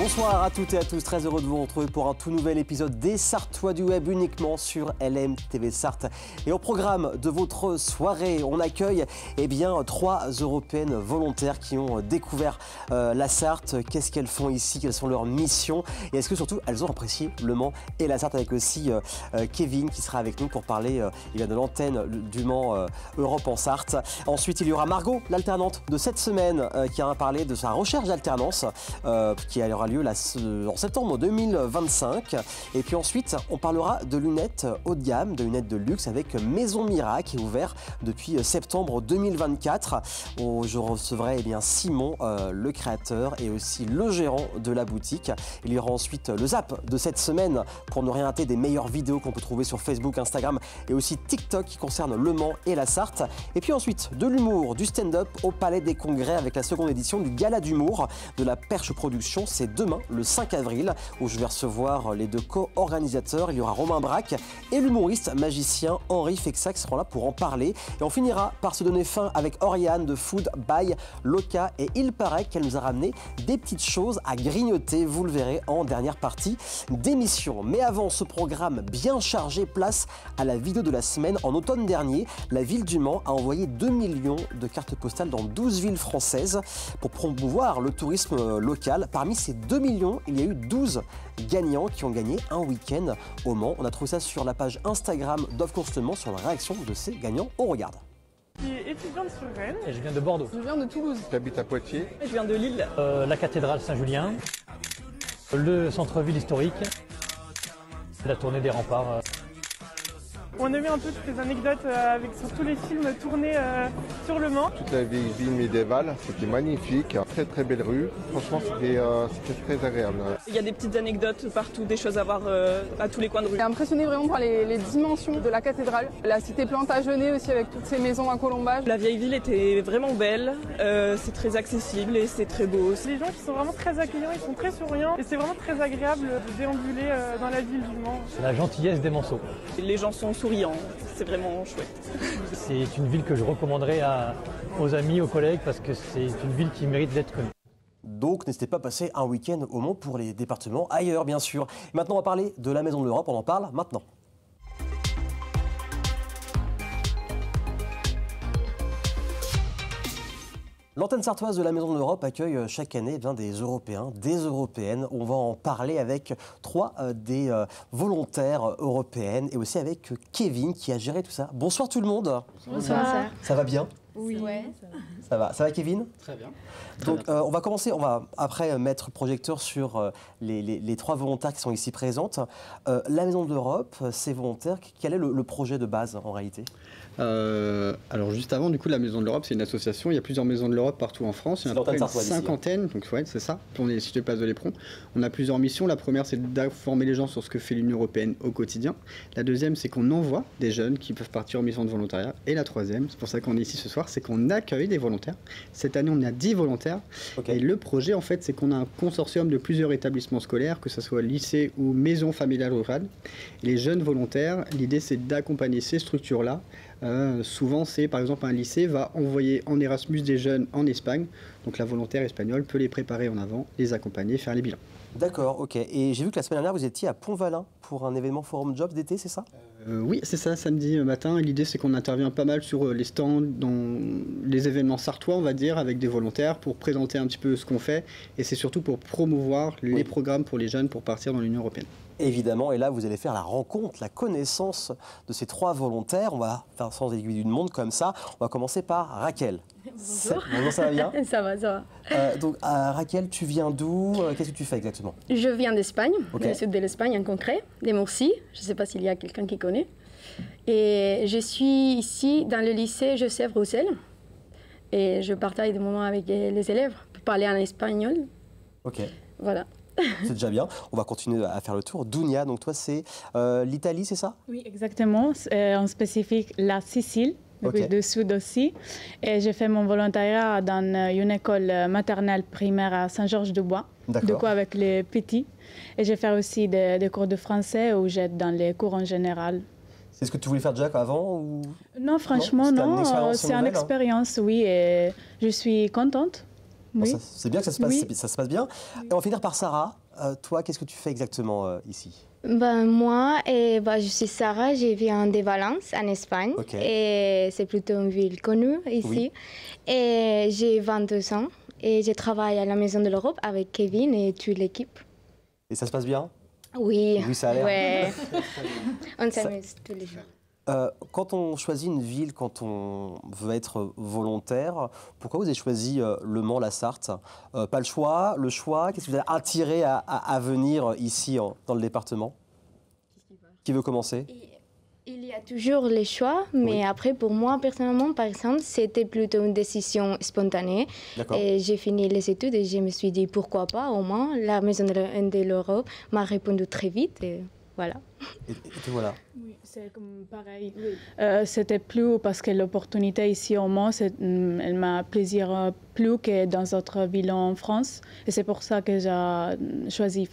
Bonsoir à toutes et à tous, très heureux de vous retrouver pour un tout nouvel épisode des Sartois du Web uniquement sur LMTV Sarthe. Et au programme de votre soirée, on accueille 3 Européennes volontaires qui ont découvert la Sarthe. Qu'est-ce qu'elles font ici, quelles sont leurs missions et est-ce que surtout elles ont apprécié Le Mans et la Sarthe, avec aussi Kevin qui sera avec nous pour parler de l'antenne du Mans Europe en Sarthe. Ensuite il y aura Margot, l'alternante de cette semaine qui a parlé de sa recherche d'alternance qui aura lieu en septembre 2025. Et puis ensuite, on parlera de lunettes haut de gamme, de lunettes de luxe avec Maison Mira qui est ouvert depuis septembre 2024. Je recevrai Simon, le créateur et aussi le gérant de la boutique. Il y aura ensuite le Zap de cette semaine pour ne rien rater des meilleures vidéos qu'on peut trouver sur Facebook, Instagram et aussi TikTok qui concernent Le Mans et la Sarthe. Et puis ensuite, de l'humour, du stand-up au Palais des Congrès avec la seconde édition du Gala d'humour de la Perche Production. C'est demain, le 5 avril, où je vais recevoir les deux co-organisateurs. Il y aura Romain Braque et l'humoriste magicien Henri Fexa qui seront là pour en parler. Et on finira par se donner fin avec Oriane de Food by Loca. Et il paraît qu'elle nous a ramené des petites choses à grignoter. Vous le verrez en dernière partie d'émission. Mais avant ce programme bien chargé, place à la vidéo de la semaine. En automne dernier, la ville du Mans a envoyé 2 millions de cartes postales dans 12 villes françaises pour promouvoir le tourisme local. Parmi ces 2 millions, il y a eu 12 gagnants qui ont gagné un week-end au Mans. On a trouvé ça sur la page Instagram d'Off Course Le Mans, sur la réaction de ces gagnants. On regarde. Je suis étudiante sur Rennes. Et je viens de Bordeaux. Je viens de Toulouse. J'habite à Poitiers. Et je viens de Lille. La cathédrale Saint-Julien, le centre-ville historique, la tournée des remparts. On a vu un peu toutes les anecdotes sur tous les films tournés sur Le Mans. Toute la ville médiévale, c'était magnifique. Très très belle rue. Franchement, c'était très agréable. Il y a des petites anecdotes partout, des choses à voir à tous les coins de rue. J'étais impressionnée vraiment par les dimensions de la cathédrale. La cité Plantagenet aussi avec toutes ces maisons à colombage. La vieille ville était vraiment belle, c'est très accessible et c'est très beau aussi. Les gens qui sont vraiment très accueillants, ils sont très souriants et c'est vraiment très agréable de déambuler dans la ville du Mans. La gentillesse des Manceaux. Les gens sont souriants, c'est vraiment chouette. C'est une ville que je recommanderais aux amis, aux collègues, parce que c'est une ville qui mérite d'être connue. Donc n'hésitez pas à passer un week-end au Mans pour les départements ailleurs, bien sûr. Maintenant, on va parler de la Maison de l'Europe, on en parle maintenant. L'antenne sartoise de la Maison de l'Europe accueille chaque année des Européens, des Européennes. On va en parler avec 3 des volontaires européennes et aussi avec Kevin qui a géré tout ça. Bonsoir tout le monde. Bonsoir. Ça va bien? Oui. Ouais. Ça va Kevin? Très bien. Donc on va commencer, on va après mettre projecteur sur les 3 volontaires qui sont ici présentes. La Maison de l'Europe, ces volontaires, quel est le projet de base en réalité? Alors juste avant, du coup, la Maison de l'Europe, c'est une association. Il y a plusieurs Maisons de l'Europe partout en France. Il y en a à peu près une cinquantaine, donc ouais, c'est ça, pour les sites de Place de l'Éperon. On a plusieurs missions. La première, c'est d'informer les gens sur ce que fait l'Union européenne au quotidien. La deuxième, c'est qu'on envoie des jeunes qui peuvent partir en mission de volontariat. Et la troisième, c'est pour ça qu'on est ici ce soir, c'est qu'on accueille des volontaires. Cette année, on a 10 volontaires. Okay. Et le projet, en fait, c'est qu'on a un consortium de plusieurs établissements scolaires, que ce soit lycée ou maison familiale rurale. Et les jeunes volontaires, l'idée, c'est d'accompagner ces structures-là. Souvent, c'est par exemple un lycée va envoyer en Erasmus des jeunes en Espagne. Donc la volontaire espagnole peut les préparer en avant, les accompagner, faire les bilans. D'accord, ok. Et j'ai vu que la semaine dernière, vous étiez à Pont-Valin pour un événement Forum Jobs d'été, c'est ça? Oui, c'est ça, samedi matin. L'idée, c'est qu'on intervient pas mal sur les stands, dans les événements sartois, on va dire, avec des volontaires pour présenter un petit peu ce qu'on fait. Et c'est surtout pour promouvoir les programmes pour les jeunes pour partir dans l'Union européenne. Évidemment, et là, vous allez faire la rencontre, la connaissance de ces 3 volontaires. On va faire sans aiguille d'une montre comme ça. On va commencer par Raquel. Bonjour. Bonjour, ça va bien? Ça va. Donc, Raquel, tu viens d'où? Qu'est-ce que tu fais exactement? Je viens d'Espagne, du sud de l'Espagne en concret, de Murcie. Je ne sais pas s'il y a quelqu'un qui connaît. Et je suis ici dans le lycée Joseph Roussel. Et je partage des moments avec les élèves pour parler en espagnol. Ok. Voilà. C'est déjà bien. On va continuer à faire le tour. Dounia, donc toi, c'est l'Italie, c'est ça? Oui, exactement. En spécifique, la Sicile, du sud aussi. Et j'ai fait mon volontariat dans une école maternelle primaire à Saint-Georges-de-Bois, du coup avec les petits. Et j'ai fait aussi des cours de français où j'aide dans les cours en général. C'est ce que tu voulais faire déjà avant ou... Non, franchement, non. C'est une expérience, oui. Et je suis contente Oui. Bon, c'est bien que ça se passe bien. Et on va finir par Sarah. Toi, qu'est-ce que tu fais exactement ici? Moi, je suis Sarah, je viens de Valence, en Espagne. Et c'est plutôt une ville connue ici. Oui. Et j'ai 22 ans et je travaille à la Maison de l'Europe avec Kevin et toute l'équipe. Et ça se passe bien? Oui. Oui, ça a l'air. Ouais. On s'amuse tous les jours. Quand on choisit une ville, quand on veut être volontaire, pourquoi vous avez choisi Le Mans, la Sarthe? Pas le choix, qu'est-ce qui vous a attiré à venir ici dans le département? Qui veut commencer? Il y a toujours les choix, mais après, pour moi, personnellement, par exemple, c'était plutôt une décision spontanée. Et j'ai fini les études et je me suis dit, pourquoi pas, au moins, la Maison de l'Europe m'a répondu très vite et voilà. Et voilà. Oui, c'est comme pareil. C'était plus parce que l'opportunité ici au Mans, elle m'a plaisir plus que dans d'autres villes en France. Et c'est pour ça que j'ai choisi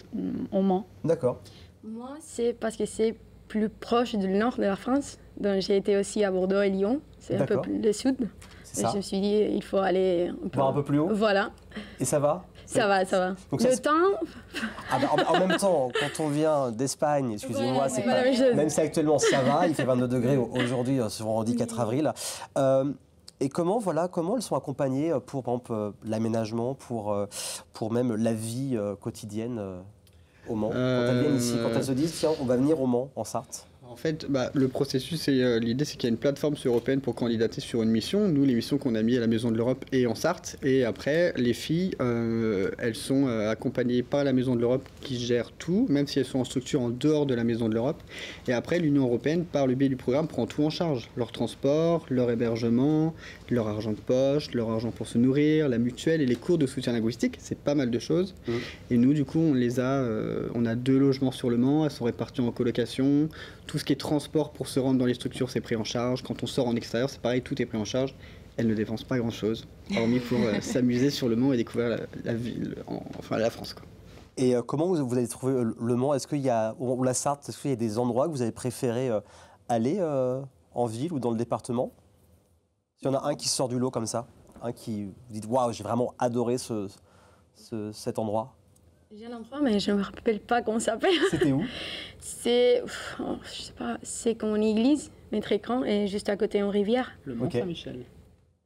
au Mans. D'accord. Moi, c'est parce que c'est plus proche du nord de la France. Donc j'ai été aussi à Bordeaux et Lyon. C'est un peu plus le sud. Et je me suis dit, il faut aller un peu plus haut. Voilà. Et ça va? Ça va. Donc le temps... en même temps, quand on vient d'Espagne, excusez-moi, c'est pas... même si actuellement ça va, il fait 22 degrés aujourd'hui, ce vendredi 4 avril. Et comment elles sont accompagnées pour, par exemple, l'aménagement, pour même la vie quotidienne au Mans? Quand elles viennent ici, quand elles se disent, tiens, on va venir au Mans, en Sarthe. En fait, le processus, l'idée, c'est qu'il y a une plateforme européenne pour candidater sur une mission. Nous, les missions qu'on a mis à la Maison de l'Europe et en Sarthe. Et après, les filles, elles sont accompagnées par la Maison de l'Europe qui gère tout, même si elles sont en structure en dehors de la Maison de l'Europe. Et après, l'Union européenne, par le biais du programme, prend tout en charge. Leur transport, leur hébergement, leur argent de poche, leur argent pour se nourrir, la mutuelle et les cours de soutien linguistique. C'est pas mal de choses. Et nous, du coup, on a 2 logements sur le Mans. Elles sont réparties en colocation. Tout ce qui est transport pour se rendre dans les structures, c'est pris en charge. Quand on sort en extérieur, c'est pareil, tout est pris en charge. Elles ne dépensent pas grand-chose, hormis pour s'amuser sur le Mans et découvrir la ville, la France, quoi. Et comment vous avez trouvé le Mans? Est-ce qu'il y a, ou la Sarthe, est-ce qu'il y a des endroits que vous avez préféré aller en ville ou dans le département? S'il y en a un qui sort du lot comme ça, un qui vous dit waouh, j'ai vraiment adoré cet endroit. J'ai l'endroit, mais je ne me rappelle pas comment ça s'appelle. C'était où? Je sais pas, c'est comme une église, mais très grand, et juste à côté une rivière. Le Mont Saint-Michel.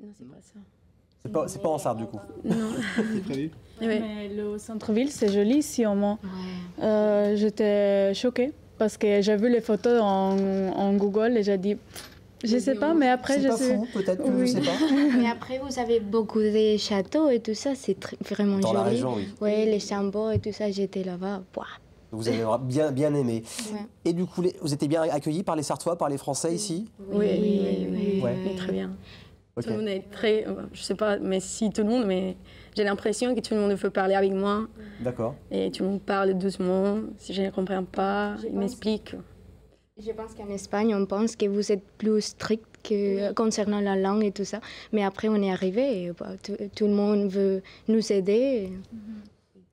Non, c'est pas ça. C'est pas en Sarthe du coup. Non. C'est prévu. Oui. Mais le centre-ville, c'est joli ici au Mans. J'étais choquée parce que j'ai vu les photos en Google et j'ai dit... Je sais pas, mais après je sais. C'est pas fou, peut-être que je sais pas. Mais après, vous avez beaucoup de châteaux et tout ça, c'est vraiment dans joli. Dans la région, oui. Oui, les Chambord et tout ça, j'étais là-bas. Vous avez bien aimé. Ouais. Et du coup, vous étiez bien accueillis par les Sartois, par les Français ici? Oui, très bien. Okay. Tout le monde est très... Je sais pas, mais si tout le monde, mais j'ai l'impression que tout le monde veut parler avec moi. D'accord. Et tout le monde parle doucement. Si je ne comprends pas, il m'explique. Je pense qu'en Espagne, on pense que vous êtes plus strict concernant la langue et tout ça. Mais après, on est arrivé et tout le monde veut nous aider.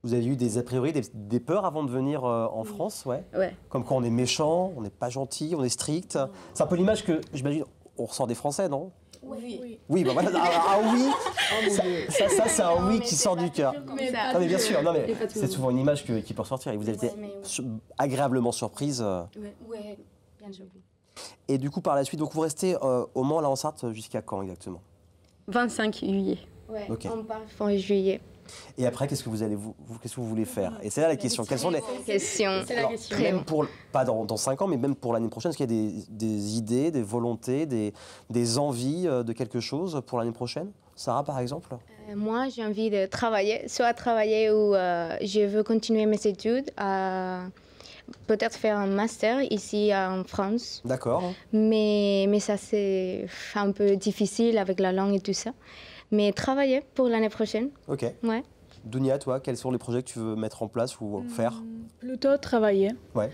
Vous avez eu des a priori, des peurs avant de venir en France, ouais. Comme quand on est méchant, on n'est pas gentil, on est strict. C'est un peu l'image que, j'imagine, on ressort des Français, non? Oui, bah voilà, oui, ça c'est un oui qui sort du cœur. Non mais bien sûr, c'est souvent une image qui peut ressortir. Et vous avez été agréablement surprise. Oui, bien sûr. Et du coup, par la suite, donc vous restez au Mans, là en Sarthe, jusqu'à quand exactement? 25 juillet. Oui, on part fin juillet. Et après, qu'est-ce que vous voulez faire? Et c'est là la question. Quelles sont les questions? Même pour, pas dans 5 ans, mais même pour l'année prochaine, est-ce qu'il y a des idées, des volontés, des envies de quelque chose pour l'année prochaine? Sarah, par exemple? Moi, j'ai envie de travailler, soit travailler ou je veux continuer mes études, peut-être faire un master ici en France. D'accord. Mais ça, c'est un peu difficile avec la langue et tout ça. Mais travailler pour l'année prochaine. Ok. Ouais. Dounia, toi, quels sont les projets que tu veux mettre en place ou faire? Plutôt travailler. Ouais.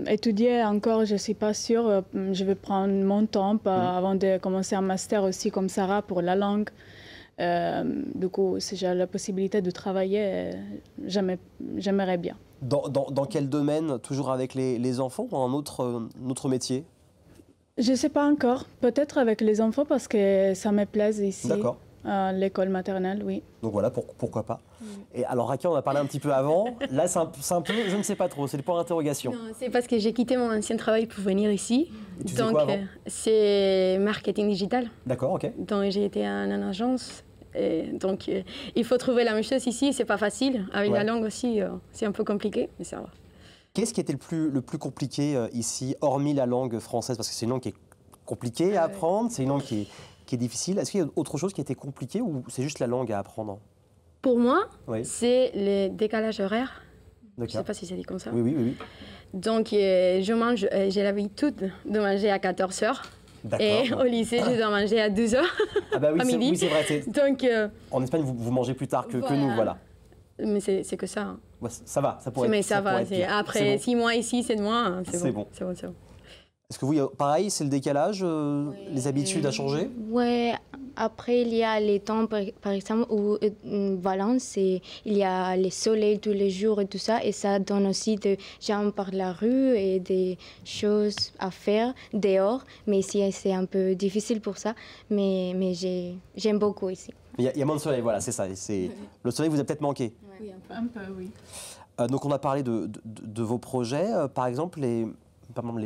Étudier encore, je ne suis pas sûre. Je vais prendre mon temps avant de commencer un master aussi comme Sarah pour la langue. Du coup, si j'ai la possibilité de travailler, j'aimerais bien. Dans quel domaine? Toujours avec les enfants ou un autre métier? Je ne sais pas encore. Peut-être avec les enfants parce que ça me plaît ici. D'accord. à l'école maternelle, oui. Donc voilà, pourquoi pas. Et alors Raquel, on a parlé un petit peu avant. Là, c'est un peu, je ne sais pas trop, c'est le point d'interrogation. C'est parce que j'ai quitté mon ancien travail pour venir ici. Et tu fais quoi avant ? C'est marketing digital. D'accord, ok. Donc j'ai été en agence. Et donc il faut trouver la même chose ici, c'est pas facile. Avec la langue aussi, c'est un peu compliqué, mais ça va. Qu'est-ce qui était le plus compliqué ici, hormis la langue française? Parce que c'est une langue qui est compliquée à apprendre, c'est une langue qui est difficile. Est-ce qu'il y a autre chose qui était compliqué ou c'est juste la langue à apprendre? Pour moi, c'est le décalage horaire. Je ne sais pas si c'est dit comme ça. Oui. Donc, j'ai l'habitude de manger à 14h. Et au lycée, je dois manger à 12h. Ah bah oui, à midi. Oui, c'est vrai. Donc, en Espagne, vous mangez plus tard que nous, voilà. Mais c'est que ça. Ouais, ça va, ça pourrait être. Mais ça va. Après 6 mois ici, 7 mois, c'est bon. C'est bon. Est-ce que vous, pareil, c'est le décalage, les habitudes à changer? Oui, après il y a les temps, par exemple, où Valence, il y a le soleil tous les jours et tout ça, et ça donne aussi des gens par la rue et des choses à faire dehors. Mais ici, c'est un peu difficile pour ça, mais j'aime beaucoup ici. Il y a moins de soleil, voilà, c'est ça. Le soleil vous a peut-être manqué? Oui, un peu, oui. Donc on a parlé de vos projets, par exemple les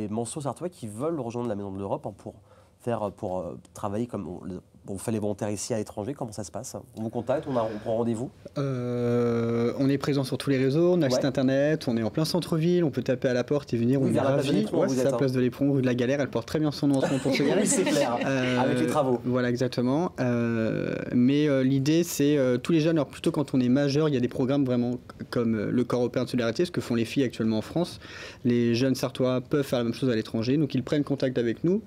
Manceaux sartois qui veulent rejoindre la Maison de l'Europe pour travailler comme on fait les volontaires ici à l'étranger. Comment ça se passe? On vous contacte, on prend rendez-vous? On est présent sur tous les réseaux, on a un site internet, on est en plein centre-ville, on peut taper à la porte et venir, on est ravis. C'est la place de l'Éperon, rue de la Galère, elle porte très bien son nom en ce moment pour ce gars. Oui, c'est clair, avec les travaux. Voilà, exactement. Mais l'idée, c'est tous les jeunes, alors plutôt quand on est majeur, il y a des programmes vraiment comme le Corps européen de solidarité, ce que font les filles actuellement en France. Les jeunes sartois peuvent faire la même chose à l'étranger, donc ils prennent contact avec nous.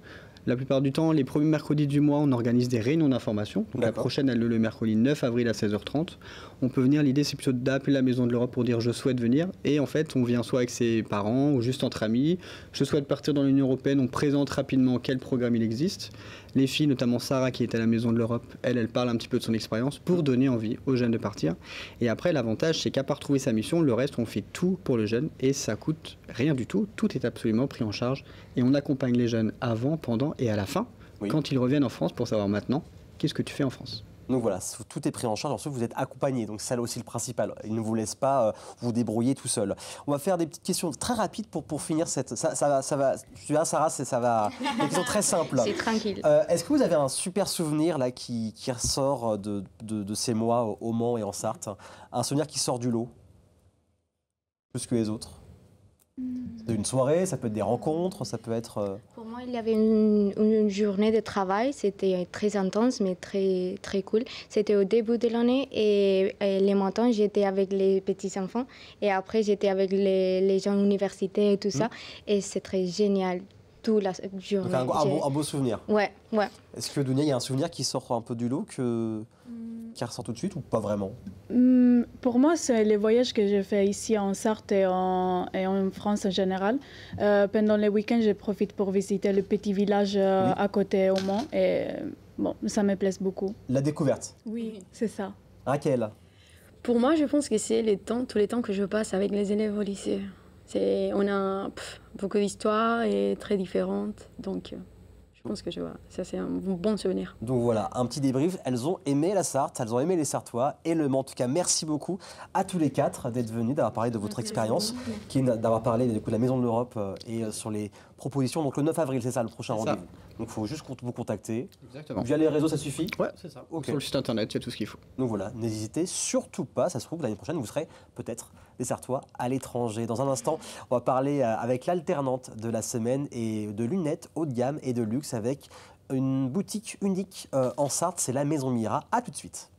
La plupart du temps, les premiers mercredis du mois, on organise des réunions d'information. Donc la prochaine, elle est le mercredi 9 avril à 16h30. On peut venir, l'idée c'est plutôt d'appeler la Maison de l'Europe pour dire je souhaite venir. Et en fait, on vient soit avec ses parents ou juste entre amis. Je souhaite partir dans l'Union européenne, on présente rapidement quel programme il existe. Les filles, notamment Sarah qui est à la Maison de l'Europe, elle parle un petit peu de son expérience pour donner envie aux jeunes de partir. Et après, l'avantage, c'est qu'à part trouver sa mission, le reste, on fait tout pour le jeune et ça coûte rien du tout. Tout est absolument pris en charge et on accompagne les jeunes avant, pendant et à la fin, quand ils reviennent en France pour savoir maintenant qu'est-ce que tu fais en France. Donc voilà, tout est pris en charge, ensuite vous êtes accompagné, donc c'est là aussi le principal. Ils ne vous laissent pas vous débrouiller tout seul. On va faire des petites questions très rapides pour finir cette... Ça va, tu vois Sarah, ça va... Des questions très simples. C'est tranquille. Est-ce que vous avez un super souvenir là, qui ressort de ces mois au Mans et en Sarthe? Un souvenir qui sort du lot, plus que les autres? C'est une soirée, ça peut être des rencontres, ça peut être... Pour moi, il y avait une journée de travail, c'était très intense, mais très, très cool. C'était au début de l'année et les matins, j'étais avec les petits-enfants et après, j'étais avec les gens universitaires et tout ça. Et c'est très génial, toute la journée. Donc un beau souvenir. Ouais. Est-ce que Dounia, il y a un souvenir qui sort un peu du lot, qui ressort tout de suite ou pas vraiment? Pour moi, c'est les voyages que j'ai fait ici en Sarthe et en France en général. Pendant les week-ends, je profite pour visiter le petit village à côté au Mans et bon, ça me plaît beaucoup. La découverte? Oui, c'est ça. Raquel? Pour moi, je pense que c'est tous les temps que je passe avec les élèves au lycée. On a beaucoup d'histoires et très différentes, donc... Je pense que ça c'est un bon souvenir. Donc voilà, un petit débrief. Elles ont aimé la Sarthe, elles ont aimé les Sartois et le Mans. En tout cas, merci beaucoup à tous les quatre d'être venus, d'avoir parlé de votre expérience, d'avoir parlé du coup de la Maison de l'Europe et sur les propositions. Donc le 9 avril, c'est ça le prochain rendez-vous. Donc il faut juste vous contacter. Exactement. Via les réseaux, ça suffit? Ouais, c'est ça. Sur le site internet, il y a tout ce qu'il faut. Donc voilà, n'hésitez surtout pas. Ça se trouve, l'année prochaine, vous serez peut-être des Sartois à l'étranger. Dans un instant, on va parler avec l'alternante de la semaine et de lunettes haut de gamme et de luxe avec une boutique unique en Sarthe. C'est la Maison Mira. À tout de suite.